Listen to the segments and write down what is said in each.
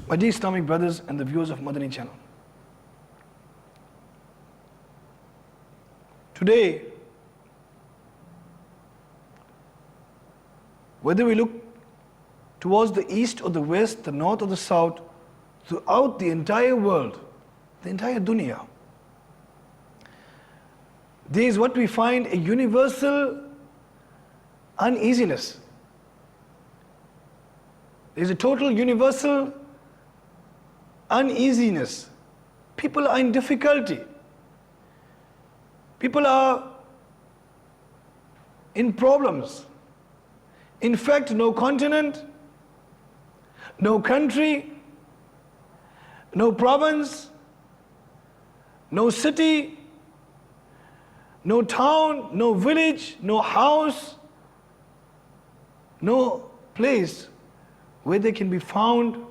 My dear Islamic brothers and the viewers of Madani Channel, today, whether we look towards the east or the west, the north or the south, throughout the entire world, the entire dunya, there is what we find a universal uneasiness. There is a total universal uneasiness. People are in difficulty. People are in problems. In fact, no continent, no country, no province, no city, no town, no village, no house, no place where there can be found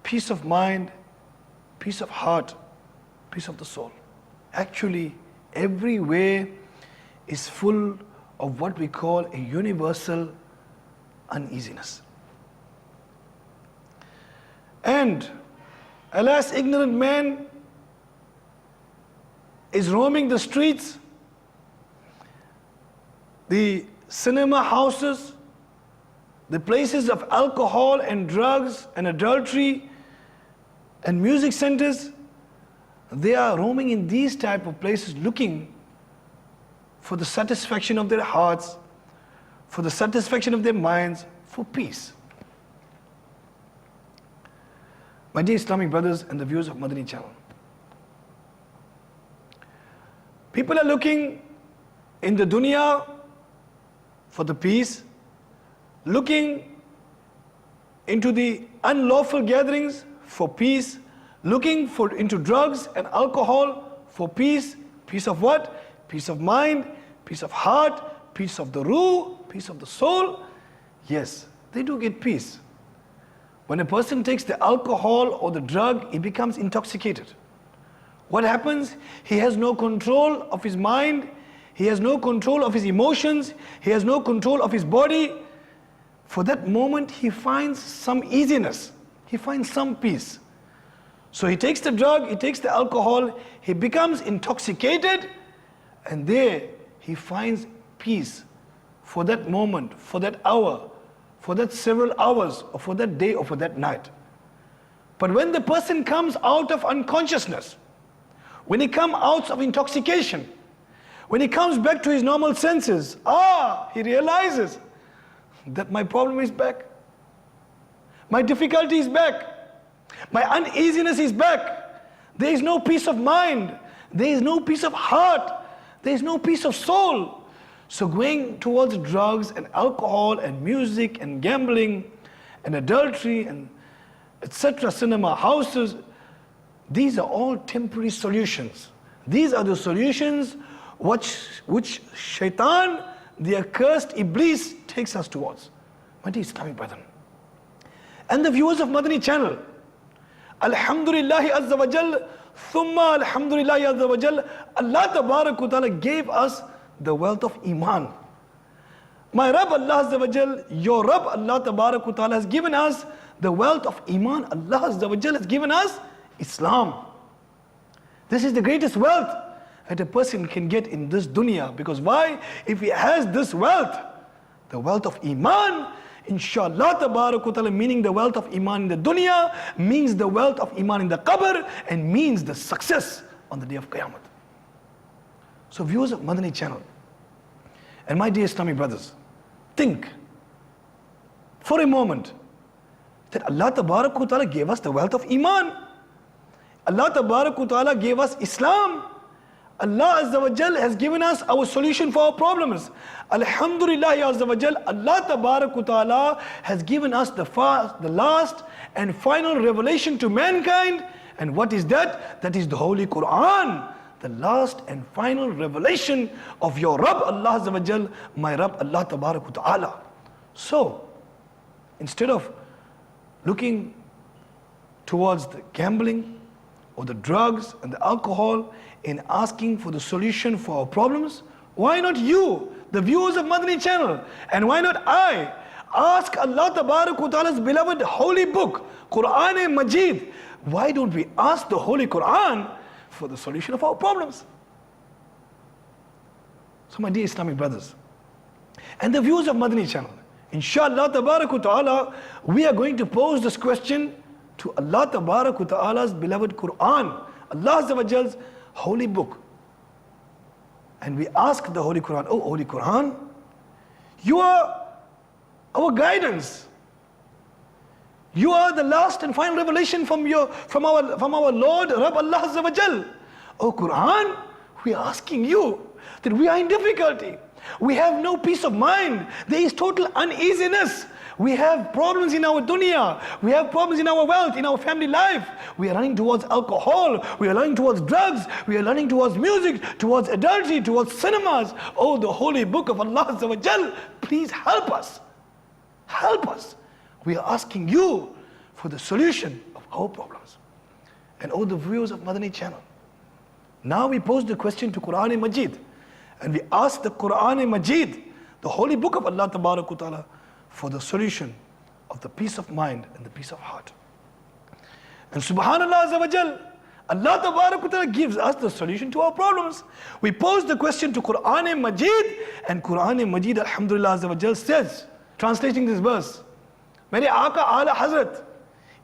peace of mind, peace of heart, peace of the soul. Actually, everywhere is full of what we call a universal uneasiness. And alas, ignorant man is roaming the streets, the cinema houses, the places of alcohol and drugs and adultery and music centers. They are roaming in these type of places looking for the satisfaction of their hearts, for the satisfaction of their minds, for peace. My dear Islamic brothers and the viewers of Madani Channel, people are looking in the dunya for the peace, looking into the unlawful gatherings for peace, looking into drugs and alcohol for peace. Peace of what? Peace of mind, peace of heart, peace of the ruh, peace of the soul. Yes, they do get peace. When a person takes the alcohol or the drug, he becomes intoxicated. What happens? He has no control of his mind, he has no control of his emotions, he has no control of his body. For that moment, he finds some easiness, he finds some peace. So he takes the drug, he takes the alcohol, he becomes intoxicated, and there he finds peace for that moment, for that hour, for that several hours, or for that day, or for that night. But when the person comes out of unconsciousness, when he comes out of intoxication, when he comes back to his normal senses, he realizes that my problem is back. My difficulty is back. My uneasiness is back. There is no peace of mind. There is no peace of heart. There is no peace of soul. So going towards drugs and alcohol and music and gambling and adultery and etc., cinema houses, these are all temporary solutions. These are the solutions which shaitan, the accursed Iblis, takes us towards. My dear Islamic brethren and the viewers of Madani Channel, Alhamdulillah Azza wa Jal, Thumma Alhamdulillah Azza wa Jal, Allah Tabarak wa Ta'ala gave us the wealth of Iman. My Rabb Allah Azza wa Jal, your Rabb Allah Tabarak wa Ta'ala has given us the wealth of Iman. Allah Azza wa Jal has given us Islam. This is the greatest wealth that a person can get in this dunya. Because why? If he has this wealth, the wealth of Iman, inshallah Tabarak wa Ta'ala, meaning the wealth of Iman in the dunya, means the wealth of Iman in the qabr, and means the success on the day of Qiyamah. So viewers of Madani Channel, and my dear Islamic brothers, think for a moment that Allah Tabarak wa Ta'ala gave us the wealth of Iman. Allah Tabarak wa Ta'ala gave us Islam. Allah Azza wa Jal has given us our solution for our problems. Alhamdulillah Azza wa Jal, Allah Tabarak wa Ta'ala has given us the last and final revelation to mankind. And what is that? That is the Holy Quran, the last and final revelation of your Rabb Allah Azza wa Jal, my Rabb Allah Tabarak wa Ta'ala. So, instead of looking towards the gambling or the drugs and the alcohol in asking for the solution for our problems, why not you, the viewers of Madani Channel, and why not I ask Allah Tabarak wa Ta'ala's beloved holy book, Quran Majid. Why don't we ask the Holy Quran for the solution of our problems? So my dear Islamic brothers, and the viewers of Madani Channel, inshallah Tabarak wa Ta'ala, we are going to pose this question to Allah Tabarak wa Ta'ala's beloved Quran, Allah Azza wa Jal's holy book. And we ask the Holy Quran, oh Holy Quran, you are our guidance. You are the last and final revelation from our Lord, Rabb Allah Azza wa Jal. Oh Quran, we are asking you that we are in difficulty. We have no peace of mind. There is total uneasiness. We have problems in our dunya. We have problems in our wealth, in our family life. We are running towards alcohol. We are running towards drugs. We are running towards music, towards adultery, towards cinemas. Oh, the holy book of Allah Azza wa Jal, please help us. Help us. We are asking you for the solution of our problems. And oh, the viewers of Madani Channel, now we pose the question to Quran Majid. And we ask the Quran Majid, the holy book of Allah Tabarak wa Ta'ala, for the solution of the peace of mind and the peace of heart. And Subhanallah Azza wa Jal, Allah Tabarak wa Ta'ala gives us the solution to our problems. We pose the question to Quran Majid, and Quran Majid, Alhamdulillah Azza wa Jal, says, translating this verse, Mere Aqa Ala Hazrat,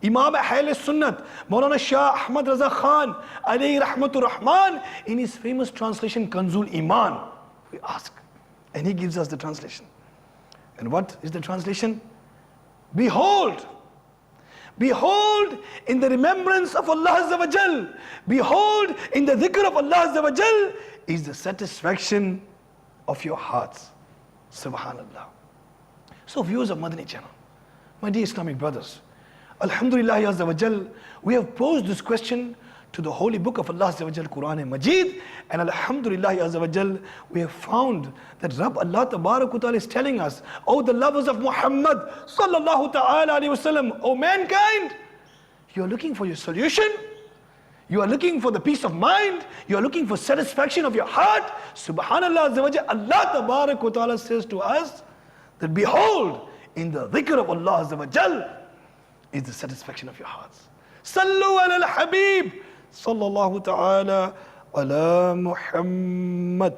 Imam Ahl Sunnat, Maulana Shah Ahmad Raza Khan, alayhi Rahmatur Rahman, in his famous translation, Kanzul Iman, we ask. And he gives us the translation. And what is the translation? Behold, behold in the remembrance of Allah Azza wa Jal, behold in the dhikr of Allah Azza wa Jal is the satisfaction of your hearts. Subhanallah. So viewers of Madani Channel, my dear Islamic brothers, Alhamdulillah Azza wa Jal, we have posed this question to the holy book of Allah Azza wa Jal, Quran Majid, and Alhamdulillah Azza wa Jal, we have found that Rabb Allah Tabarak wa Ta'ala is telling us, oh the lovers of Muhammad Sallallahu Ta'ala Alaihi Wasallam, oh mankind, you are looking for your solution, you are looking for the peace of mind, you are looking for satisfaction of your heart. Subhanallah Azza wa Jal, Allah Tabarak wa Ta'ala says to us that behold, in the dhikr of Allah Azza wa Jal is the satisfaction of your hearts. Sallu ala al-Habib Sallallahu Ta'ala ala Muhammad.